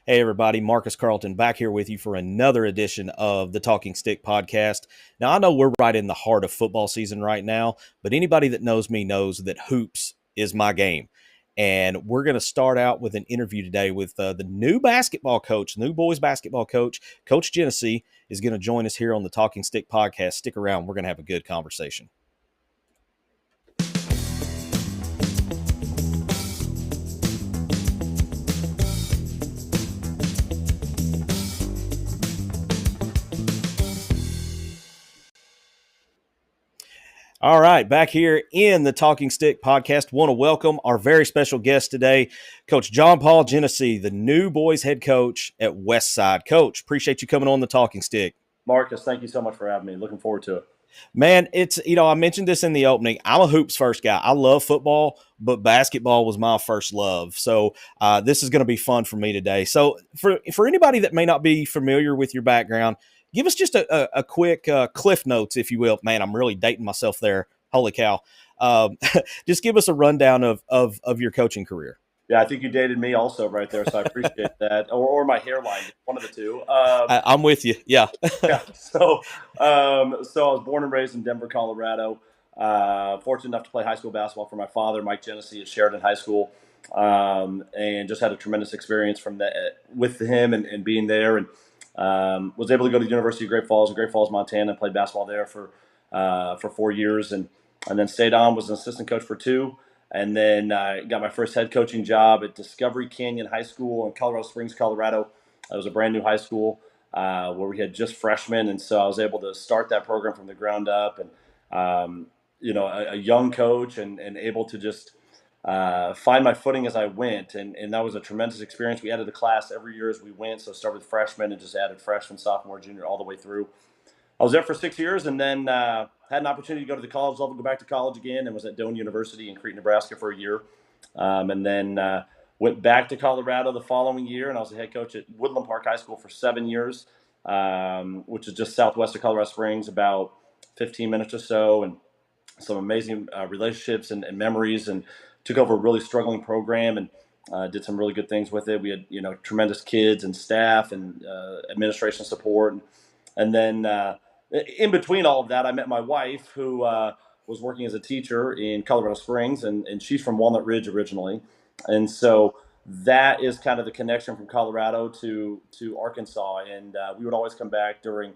Hey, everybody, Marcus Carlton back here with you for another edition of the Talking Stick podcast. Now, I know we're right in the heart of football season right now, but anybody that knows me knows that hoops is my game. And we're going to start out with an interview today with the new basketball coach, new boys basketball coach, Coach Geniesse is going to join us here on the Talking Stick podcast. Stick around. We're going to have a good conversation. All right, back here in the Talking Stick podcast, want to welcome our very special guest today, Coach Paul Geniesse, the new boys head coach at Westside. Coach, appreciate you coming on the Talking Stick. Marcus, thank you so much for having me. Looking forward to it. Man, I mentioned this in the opening. I'm a hoops first guy. I love football, but basketball was my first love. So this is going to be fun for me today. So for anybody that may not be familiar with your background, give us just a quick cliff notes, if you will. Man, I'm really dating myself there. Holy cow. Just give us a rundown of your coaching career. Yeah, I think you dated me also right there, so I appreciate that. Or my hairline, one of the two. I'm with you. Yeah. Yeah. So I was born and raised in Denver, Colorado. Fortunate enough to play high school basketball for my father, Mike Geniesse, at Sheridan High School, and just had a tremendous experience from that with him and being there, and was able to go to the University of Great Falls, Montana, and played basketball there for 4 years, and then stayed on, was an assistant coach for 2. And then got my first head coaching job at Discovery Canyon High School in Colorado Springs, Colorado. It was a brand new high school where we had just freshmen, and so I was able to start that program from the ground up. And a young coach and able to just find my footing as I went, and that was a tremendous experience. We added a class every year as we went, so started with freshmen and just added freshman, sophomore, junior, all the way through. I was there for 6 years, and then had an opportunity to go to the college level, go back to college again, and was at Doane University in Crete, Nebraska for a year. And then went back to Colorado the following year, and I was the head coach at Woodland Park High School for 7 years, which is just southwest of Colorado Springs, about 15 minutes or so, and some amazing relationships and memories, and took over a really struggling program and did some really good things with it. We had, tremendous kids and staff and administration support. And then in between all of that, I met my wife, who was working as a teacher in Colorado Springs, and she's from Walnut Ridge originally. And so that is kind of the connection from Colorado to Arkansas. And we would always come back during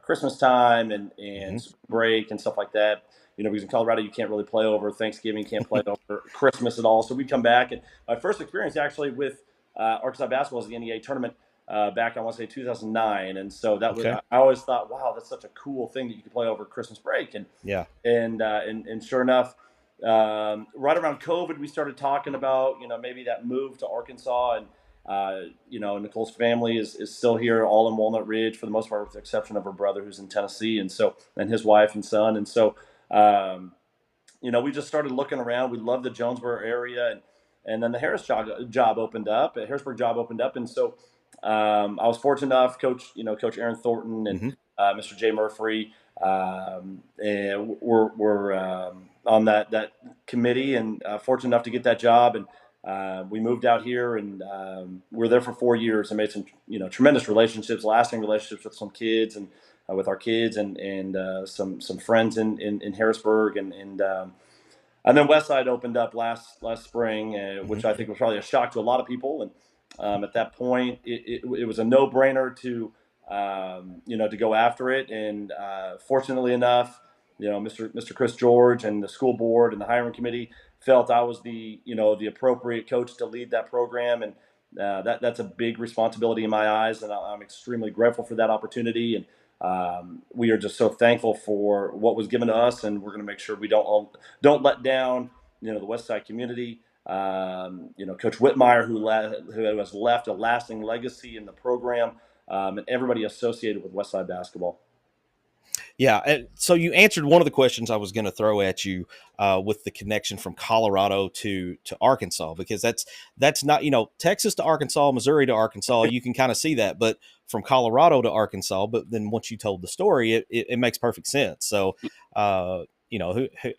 Christmas time and break and stuff like that. Because in Colorado, you can't really play over Thanksgiving, you can't play over Christmas at all. So we'd come back. And my first experience actually with Arkansas basketball was the NEA tournament. Back, I want to say 2009, and so that was. I always thought, wow, that's such a cool thing that you could play over Christmas break, and sure enough, right around COVID, we started talking about maybe that move to Arkansas, and Nicole's family is still here, all in Walnut Ridge for the most part, with the exception of her brother who's in Tennessee, and his wife and son, and so we just started looking around. We loved the Jonesboro area, and then the Harrisburg job opened up, and so. I was fortunate enough, Coach Aaron Thornton and Mr. Jay Murphy, and were on that committee, and fortunate enough to get that job. And we moved out here, and we were there for 4 years and made some tremendous relationships, lasting relationships with some kids and with our kids and some friends in Harrisburg, and then Westside opened up last spring, which I think was probably a shock to a lot of people. And at that point, it was a no-brainer to go after it. And fortunately enough, Mr. Chris George and the school board and the hiring committee felt I was the appropriate coach to lead that program. And that's a big responsibility in my eyes. And I'm extremely grateful for that opportunity. And we are just so thankful for what was given to us. And we're going to make sure we don't let down, the Westside community. Coach Whitmire, who has left a lasting legacy in the program, and everybody associated with Westside basketball. Yeah, and so you answered one of the questions I was going to throw at you with the connection from Colorado to Arkansas, because that's not, Texas to Arkansas, Missouri to Arkansas, you can kind of see that, but from Colorado to Arkansas. But then once you told the story, it makes perfect sense. So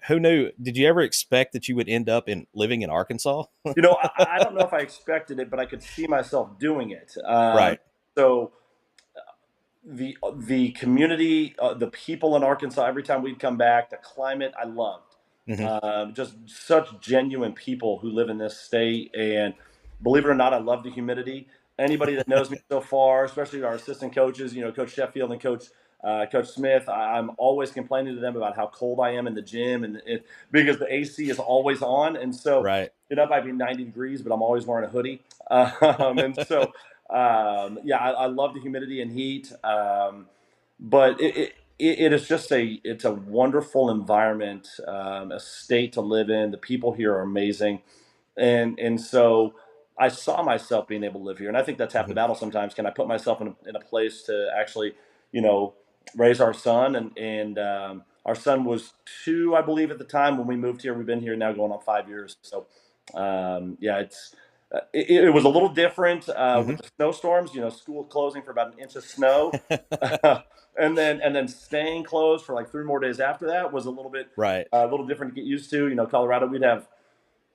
who knew? Did you ever expect that you would end up living in Arkansas? I don't know if I expected it, but I could see myself doing it. Right. So the community, the people in Arkansas, every time we'd come back, the climate I loved. Hmm. Just such genuine people who live in this state, and believe it or not, I love the humidity. Anybody that knows me so far, especially our assistant coaches, Coach Sheffield and Coach Smith, I'm always complaining to them about how cold I am in the gym, and because the AC is always on, and so Right. it might be 90 degrees, but I'm always wearing a hoodie, and so yeah, I love the humidity and heat, but it is just it's a wonderful environment, a state to live in. The people here are amazing, and so I saw myself being able to live here, and I think that's half the Hmm. battle. Sometimes, can I put myself in a place to actually, you know, raise our son, and our son was 2, I believe, at the time when we moved here. We've been here now going on 5 years, so yeah, it was a little different Hmm. with the snowstorms. School closing for about an inch of snow, and then staying closed for like 3 more days after that was Right. a little different to get used to. Colorado, we'd have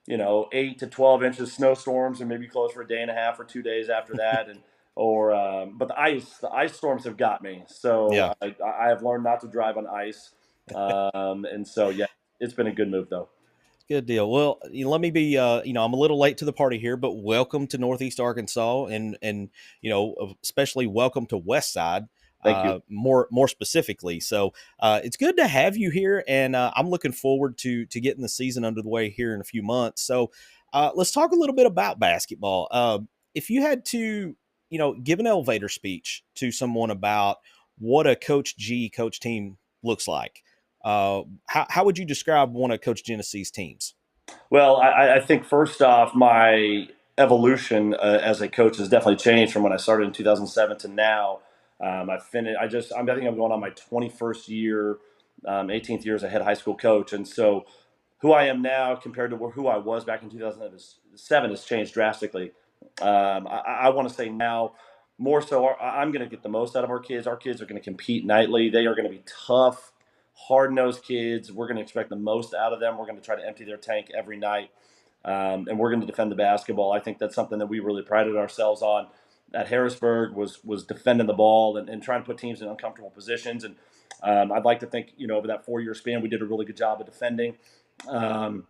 8 to 12 inches snowstorms and maybe close for a day and a half or 2 days after that, but the ice storms have got me. So Yeah. I have learned not to drive on ice, and so yeah, it's been a good move though. Good deal. Well, let me be. I'm a little late to the party here, but welcome to Northeast Arkansas, and especially welcome to Westside. Thank you. More specifically. So it's good to have you here, and I'm looking forward to getting the season under the way here in a few months. So let's talk a little bit about basketball. If you had to, give an elevator speech to someone about what a coach team looks like, how would you describe one of Coach Genessee's teams? Well, I think first off, my evolution as a coach has definitely changed from when I started in 2007 to now. I finished. I think I'm going on my 21st year, 18th year as a head high school coach, and so who I am now compared to who I was back in 2007 has changed drastically. I want to say now more so, I'm going to get the most out of our kids. Our kids are going to compete nightly. They are going to be tough, hard nosed kids. We're going to expect the most out of them. We're going to try to empty their tank every night, and we're going to defend the basketball. I think that's something that we really prided ourselves on at Harrisburg was defending the ball and trying to put teams in uncomfortable positions. And I'd like to think over that 4 year span we did a really good job of defending. Um,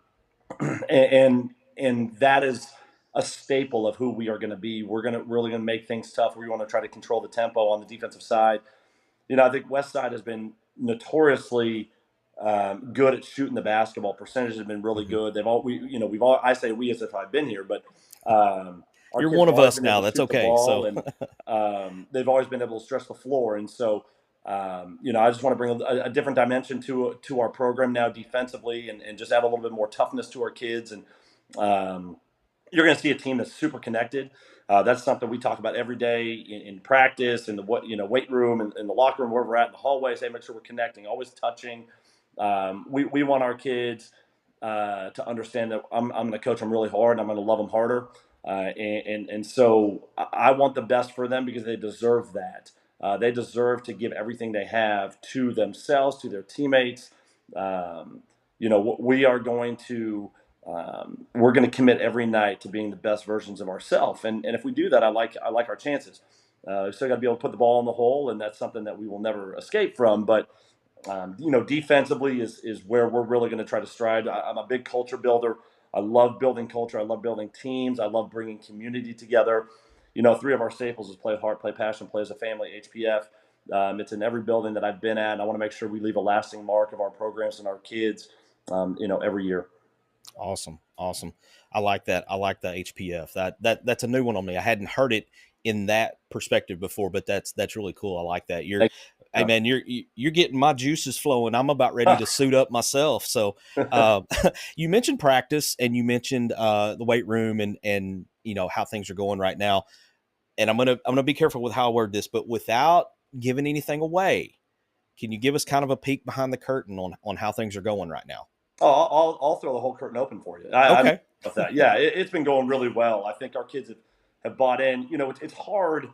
and that is a staple of who we are going to be. We're really going to make things tough. We want to try to control the tempo on the defensive side. I think Westside has been notoriously good at shooting the basketball. Percentages have been really Mm-hmm. good. We've all. I say we as if I've been here, but our You're kids one have of always us been now. able to That's shoot the okay. ball, So, and they've always been able to stretch the floor. And so, I just want to bring a different dimension to our program now defensively, and just add a little bit more toughness to our kids. And um, you're going to see a team that's super connected. That's something we talk about every day in practice, in the weight room, and in the locker room, wherever we're at, in the hallways. Hey, make sure we're connecting, always touching. We want our kids to understand that I'm going to coach them really hard, and I'm going to love them harder. And so I want the best for them because they deserve that. They deserve to give everything they have to themselves, to their teammates. We are going to we're going to commit every night to being the best versions of ourselves, and if we do that, I like our chances. We still got to be able to put the ball in the hole, and that's something that we will never escape from. But defensively is where we're really going to try to strive. I'm a big culture builder. I love building culture. I love building teams. I love bringing community together. 3 of our staples is play hard, play passion, play as a family. HPF. It's in every building that I've been at. And I want to make sure we leave a lasting mark of our programs and our kids. Every year. awesome. Awesome. I like that. I like the HPF. That's a new one on me. I hadn't heard it in that perspective before, but that's really cool. I like that. Thank Hey man, you're getting my juices flowing. I'm about ready to suit up myself. So, uh, you mentioned practice and you mentioned the weight room and how things are going right now. And I'm gonna be careful with how I word this, but without giving anything away, can you give us kind of a peek behind the curtain on how things are going right now? Oh, I'll throw the whole curtain open for you. I'm Okay. about that. Yeah, it's been going really well. I think our kids have bought in. It's hard.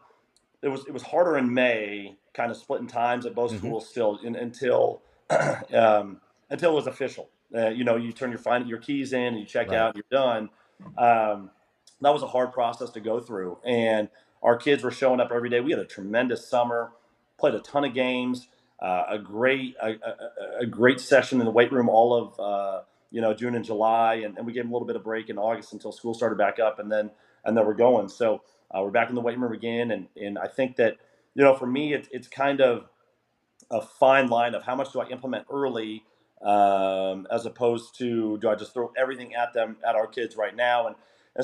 It was harder in May, kind of splitting times at both Hmm. schools still until until it was official. You turn your keys in and you check Right. out and you're done. Um, that was a hard process to go through. And our kids were showing up every day. We had a tremendous summer, played a ton of games, a great session in the weight room all of June and July, and we gave them a little bit of break in August until school started back up, and then we're going. So we're back in the weight room again, and I think that for me it's kind of a fine line of how much do I implement early, as opposed to do I just throw everything at them, at our kids right now, and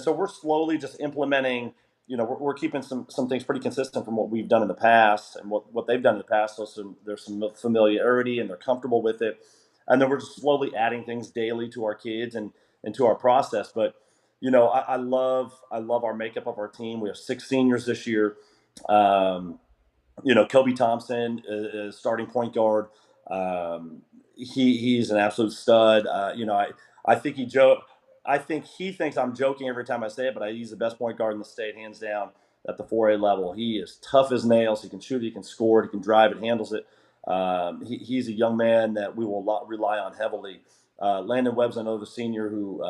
so we're slowly just implementing. We're keeping some things pretty consistent from what we've done in the past and what they've done in the past. So there's some familiarity and they're comfortable with it, and then we're just slowly adding things daily to our kids and to our process. But I love our makeup of our team. We have 6 seniors this year. Um, Kobe Thompson is starting point guard. He's an absolute stud. I think I think he thinks I'm joking every time I say it, but he's the best point guard in the state, hands down, at the 4A level. He is tough as nails. He can shoot it, he can score it, he can drive it, handles it. He's a young man that we will rely on heavily. Landon Webb's another senior who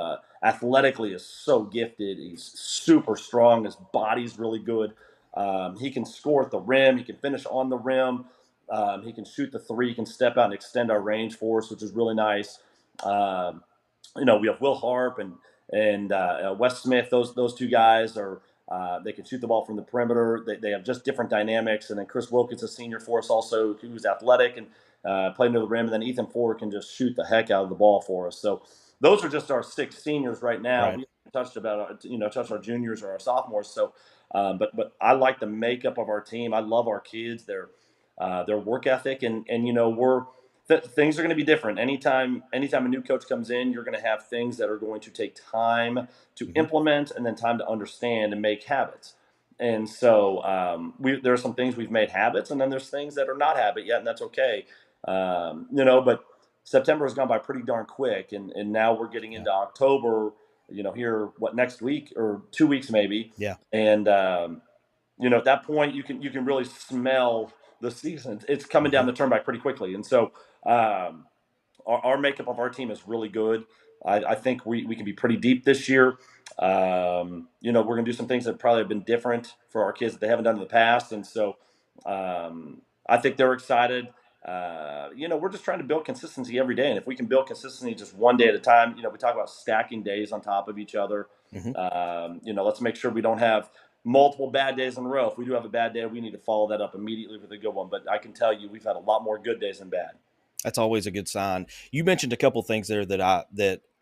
athletically is so gifted. He's super strong. His body's really good. He can score at the rim. He can finish on the rim. He can shoot the three. He can step out and extend our range for us, which is really nice. Um, we have Will Harp and Wes Smith. Those two guys are they can shoot the ball from the perimeter. They have just different dynamics. And then Chris Wilkins, a senior for us, also who's athletic and playing to the rim. And then Ethan Ford can just shoot the heck out of the ball for us. So those are just our 6 seniors right now. Right. We haven't touched our juniors or our sophomores. So, but I like the makeup of our team. I love our kids. Their work ethic, and things are going to be different. Anytime a new coach comes in, you're going to have things that are going to take time to Hmm. implement and then time to understand and make habits. And so there are some things we've made habits, and then there's things that are not habit yet, and that's okay. But September has gone by pretty darn quick, and now we're getting Yeah. into October. Here next week or 2 weeks maybe, Yeah. and at that point you can really smell the season. It's coming Hmm. down the turnpike pretty quickly, and so um, our makeup of our team is really good. I think we can be pretty deep this year. We're going to do some things that probably have been different for our kids that they haven't done in the past, and so I think they're excited. We're just trying to build consistency every day, and if we can build consistency just one day at a time, we talk about stacking days on top of each other. Hmm. Let's make sure we don't have multiple bad days in a row. If we do have a bad day, we need to follow that up immediately with a good one. But I can tell you, we've had a lot more good days than bad. That's always a good sign. You mentioned a couple things there that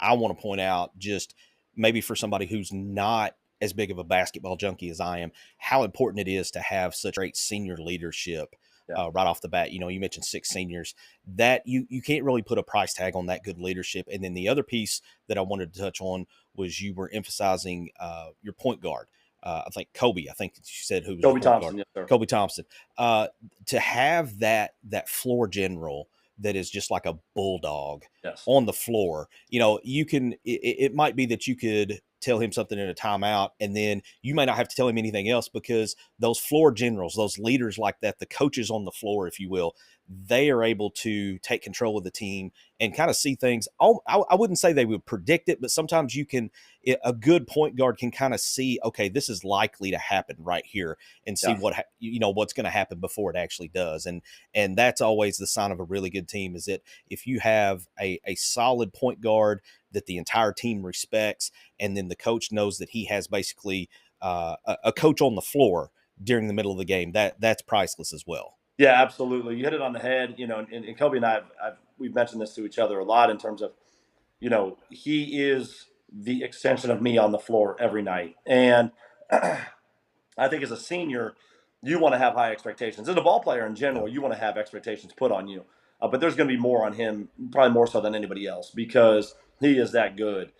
I want to point out, just maybe for somebody who's not as big of a basketball junkie as I am, how important it is to have such great senior leadership Yeah. right off the bat. You mentioned 6 seniors, that you can't really put a price tag on that good leadership. And then the other piece that I wanted to touch on was you were emphasizing your point guard. I think Kobe. I think you said who was your Kobe point guard. Thompson, yes, sir. Kobe Thompson. To have that floor general that is just like a bulldog Yes. on the floor. You can, it might be that you could tell him something in a timeout, and then you may not have to tell him anything else, because those floor generals, those leaders like that, the coaches on the floor, if you will, they are able to take control of the team and kind of see things. I wouldn't say they would predict it, but sometimes a good point guard can kind of see, okay, this is likely to happen right here, and see Yeah. what's going to happen before it actually does. And that's always the sign of a really good team, is that if you have a solid point guard that the entire team respects, and then the coach knows that he has basically a coach on the floor during the middle of the game, that's priceless as well. Yeah, absolutely. You hit it on the head. And Kobe and we've mentioned this to each other a lot in terms of, he is the extension of me on the floor every night. And I think as a senior, you want to have high expectations. As a ball player in Yeah. general, you want to have expectations put on you. But there's going to be more on him, probably more so than anybody else, because he is that good.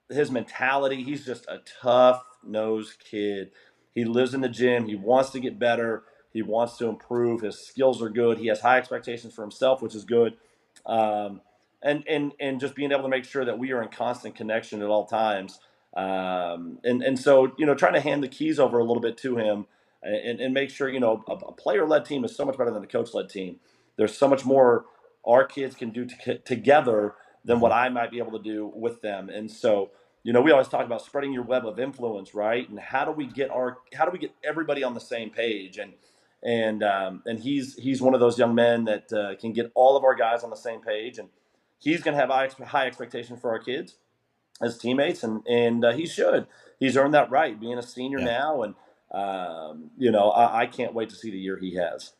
His mentality, he's just a tough nosed kid. He lives in the gym. He wants to get better. He wants to improve. His skills are good. He has high expectations for himself, which is good. Um, and just being able to make sure that we are in constant connection at all times. And so, trying to hand the keys over a little bit to him, and make sure, a player led team is so much better than a coach led team. There's so much more our kids can do together than Mm-hmm. what I might be able to do with them. And so, we always talk about spreading your web of influence, right? And how do we get everybody on the same page? And he's one of those young men that can get all of our guys on the same page, and he's going to have high expectations for our kids as teammates, and he should. He's earned that right, being a senior Yeah. now, and I can't wait to see the year he has.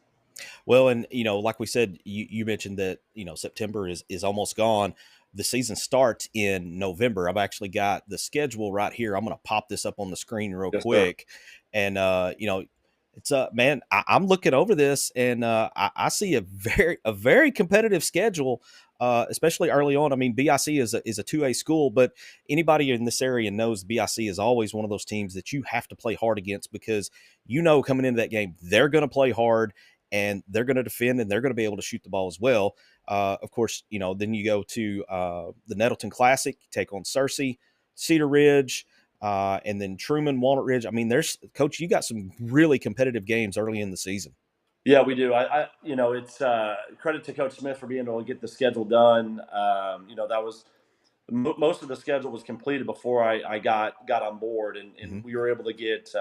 Well, and like we said, you mentioned that September is almost gone. The season starts in November. I've actually got the schedule right here. I'm going to pop this up on the screen real Yes, sir. quick, and it's man, I'm looking over this, and I see a very competitive schedule. Especially early on. I mean, BIC is a 2A school, but anybody in this area knows BIC is always one of those teams that you have to play hard against, because coming into that game they're going to play hard and they're going to defend and they're going to be able to shoot the ball as well. Of course, then you go to the Nettleton Classic, take on Searcy, Cedar Ridge, and then Truman, Walnut Ridge. I mean, Coach, you got some really competitive games early in the season. Yeah, we do. It's credit to Coach Smith for being able to get the schedule done. That was most of the schedule was completed before I got on board, and Mm-hmm. we were able to get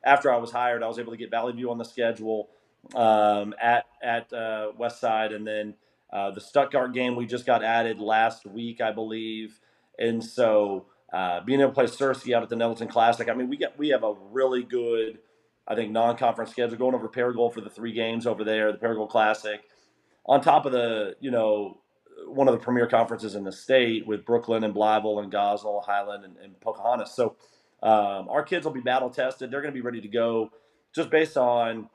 after I was hired, I was able to get Valley View on the schedule at Westside, and then the Stuttgart game we just got added last week, I believe, and so being able to play Searcy out at the Nettleton Classic. I mean, we have a really good, I think, non-conference schedule going over Paragould for the 3 games over there, the Paragould Classic, on top of the one of the premier conferences in the state with Brooklyn and Blytheville and Gosnell, Highland, and Pocahontas. So our kids will be battle tested. They're going to be ready to go just based on,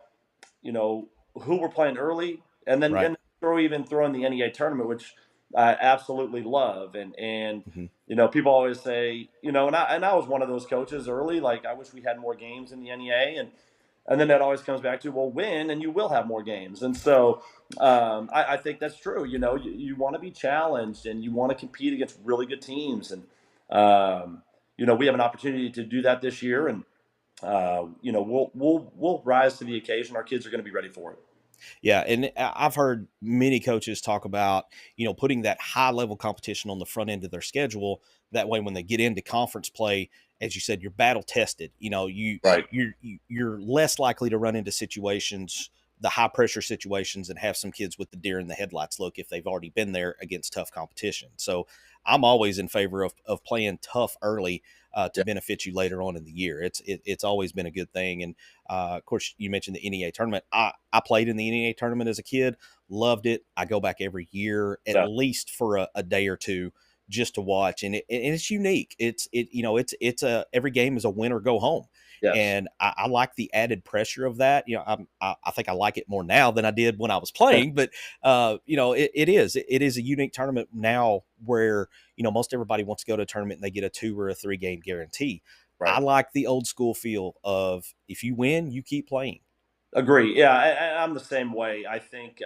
who we're playing early, and then Right. and throw in the NEA tournament, which I absolutely love. And Mm-hmm. people always say, and I was one of those coaches early, like I wish we had more games in the NEA, and then that always comes back to, well, win and you will have more games. And so I think that's true. You want to be challenged and you want to compete against really good teams. And, we have an opportunity to do that this year. And, we'll rise to the occasion. Our kids are going to be ready for it. Yeah, and I've heard many coaches talk about, putting that high level competition on the front end of their schedule. That way, when they get into conference play, as you said, you're battle tested. Right. You're less likely to run into situations, the high pressure situations, and have some kids with the deer in the headlights look if they've already been there against tough competition. So I'm always in favor of playing tough early to benefit you later on in the year. It's always been a good thing. And of course, you mentioned the NEA tournament. I played in the NEA tournament as a kid, loved it. I go back every year at Yeah. least for a day or two just to watch, and it's unique. It's a every game is a win or go home. Yes. And I like the added pressure of that. I think I like it more now than I did when I was playing. But it is a unique tournament now where most everybody wants to go to a tournament and they get a 2 or a 3 game guarantee. I Right. like the old school feel of, if you win, you keep playing. Agree. Yeah. I'm the same way. I think,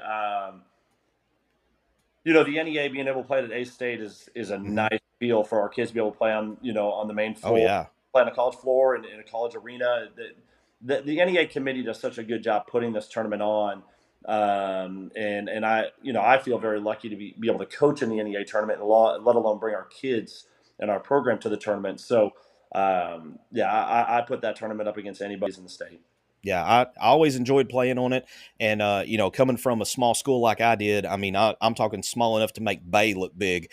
the NEA being able to play at A State is a Mm-hmm. nice feel for our kids to be able to play on, on the main Oh floor, yeah. play on a college floor and in a college arena. The NEA committee does such a good job putting this tournament on. And I feel very lucky to be able to coach in the NEA tournament, and let alone bring our kids and our program to the tournament. So, I put that tournament up against anybody's in the state. Yeah, I always enjoyed playing on it. And, coming from a small school like I did, I mean, I'm talking small enough to make Bay look big,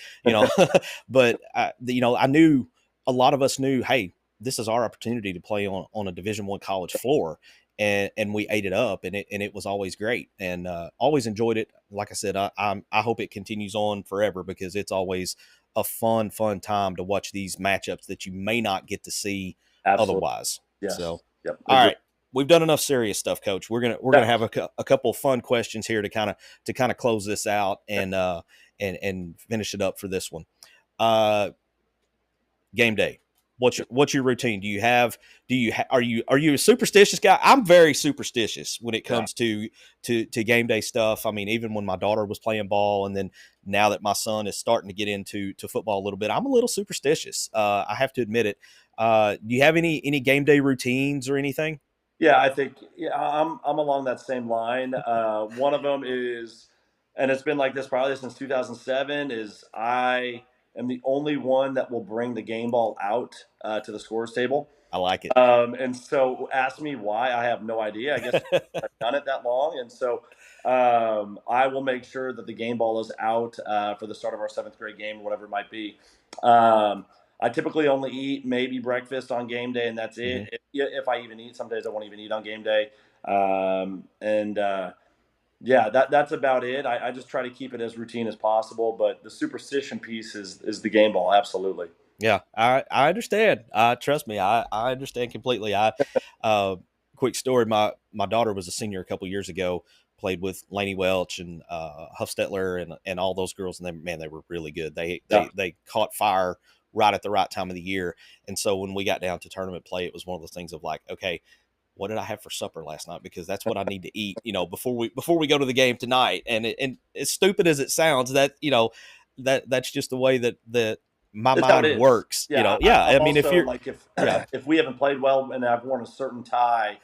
but, I knew, a lot of us knew, hey, this is our opportunity to play on a Division I college floor. And we ate it up, and it was always great, and always enjoyed it. Like I said, I hope it continues on forever, because it's always a fun time to watch these matchups that you may not get to see Absolutely. otherwise. Yes. So, Yep. all Agree. right, we've done enough serious stuff, Coach. We're gonna have a couple of fun questions here to kind of close this out and finish it up for this one. Game day. What's your routine? Are you a superstitious guy? I'm very superstitious when it Yeah. comes to game day stuff. I mean, even when my daughter was playing ball, and then now that my son is starting to get into football a little bit, I'm a little superstitious. I have to admit it. Do you have any game day routines or anything? Yeah, I think I'm along that same line. One of them is and it's been like this probably since 2007. Is I am the only one that will bring the game ball out to the scores table. I like it. And so ask me why. I have no idea. I guess I've done it that long. And so I will make sure that the game ball is out for the start of our seventh grade game or whatever it might be. I typically only eat maybe breakfast on game day, and that's Mhm. it. If I even eat, some days I won't even eat on game day. And yeah, that's about it. I just try to keep it as routine as possible. But the superstition piece is the game ball. Absolutely. Yeah, I understand. Trust me, I understand completely. Uh, quick story. My daughter was a senior a couple years ago. Played with Laney Welch and Huffstetler and all those girls, and they were really good. Yeah. They caught fire right at the right time of the year. And so when we got down to tournament play, it was one of those things of like, okay, what did I have for supper last night? Because that's what I need to eat, before we go to the game tonight. And as stupid as it sounds, that that's just the way that my That's how it mind is. works. Yeah, Yeah. I'm I mean, if also you're, like if yeah, if we haven't played well and I've worn a certain tie,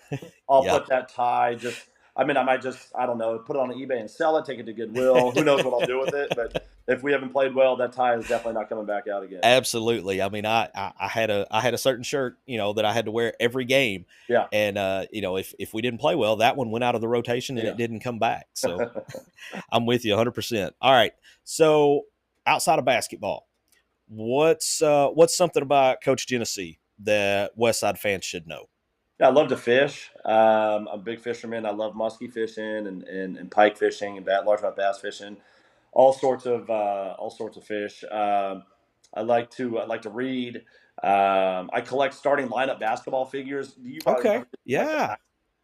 I'll yeah, put that tie just. I mean, I might just I don't know put it on eBay and sell it, take it to Goodwill. Who knows what I'll do with it? But if we haven't played well, that tie is definitely not coming back out again. absolutely. I mean, I had a certain shirt, that I had to wear every game, Yeah, and if we didn't play well, that one went out of the rotation and it yeah. didn't come back. So I'm with you 100%. All right. So outside of basketball, what's something about Coach Genesee that Westside fans should know? Yeah, I love to fish. I'm a big fisherman. I love musky fishing and pike fishing and largemouth bass fishing, all sorts of fish. I like to read. I collect starting lineup basketball figures. You probably Okay. remember like the Yeah.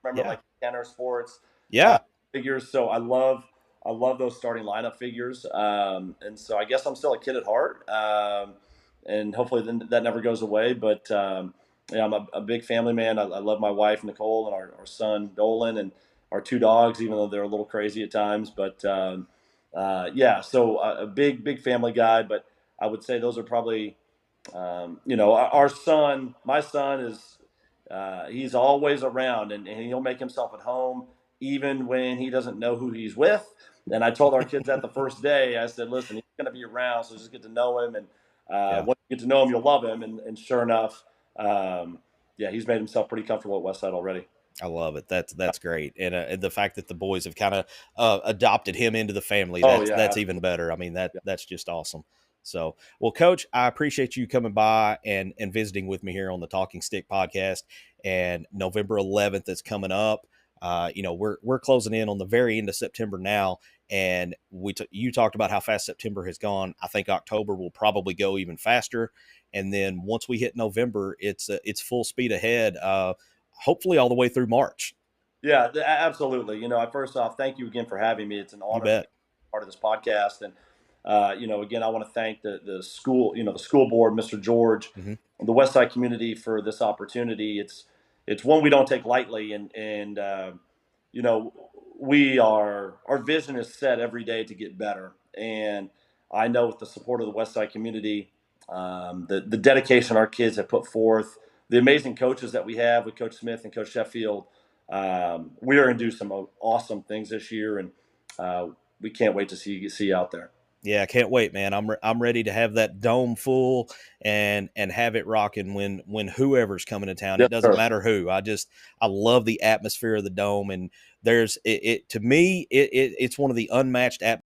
remember Yeah. like Kenner Sports uh, Yeah. figures. So I love those starting lineup figures. And so I guess I'm still a kid at heart, and hopefully that never goes away. But yeah, I'm a big family man. I love my wife Nicole and our son Dolan and our two dogs, even though they're a little crazy at times. But yeah, so a big family guy. But I would say those are probably our son. My son is he's always around, and he'll make himself at home even when he doesn't know who he's with. And I told our kids that the first day. I said, "Listen, he's going to be around, so just get to know him, and Yeah. once you get to know him, you'll love him." And sure enough, yeah, he's made himself pretty comfortable at Westside already. I love it. That's great, and the fact that the boys have kind of adopted him into the family, Oh that's yeah, even better. I mean, yeah, that's just awesome. So, well, Coach, I appreciate you coming by and visiting with me here on the Talking Stick podcast. And November 11th is coming up. We're closing in on the very end of September now, and you talked about how fast September has gone. I think October will probably go even faster, and then once we hit November, it's full speed ahead. Hopefully all the way through March. yeah, absolutely. First off, thank you again for having me. It's an You honor to be bet. part of this podcast. And again, I want to thank the school, the school board, Mr. George, Hmm. the Westside community for this opportunity. It's one we don't take lightly, and you know, our vision is set every day to get better. And I know with the support of the Westside community, the dedication our kids have put forth, the amazing coaches that we have with Coach Smith and Coach Sheffield, we are going to do some awesome things this year, and we can't wait to see you out there. Yeah, I can't wait, man. I'm ready to have that dome full and have it rocking when whoever's coming to town. It Yes, doesn't sir. matter who. I love the atmosphere of the dome, and there's it to me it's one of the unmatched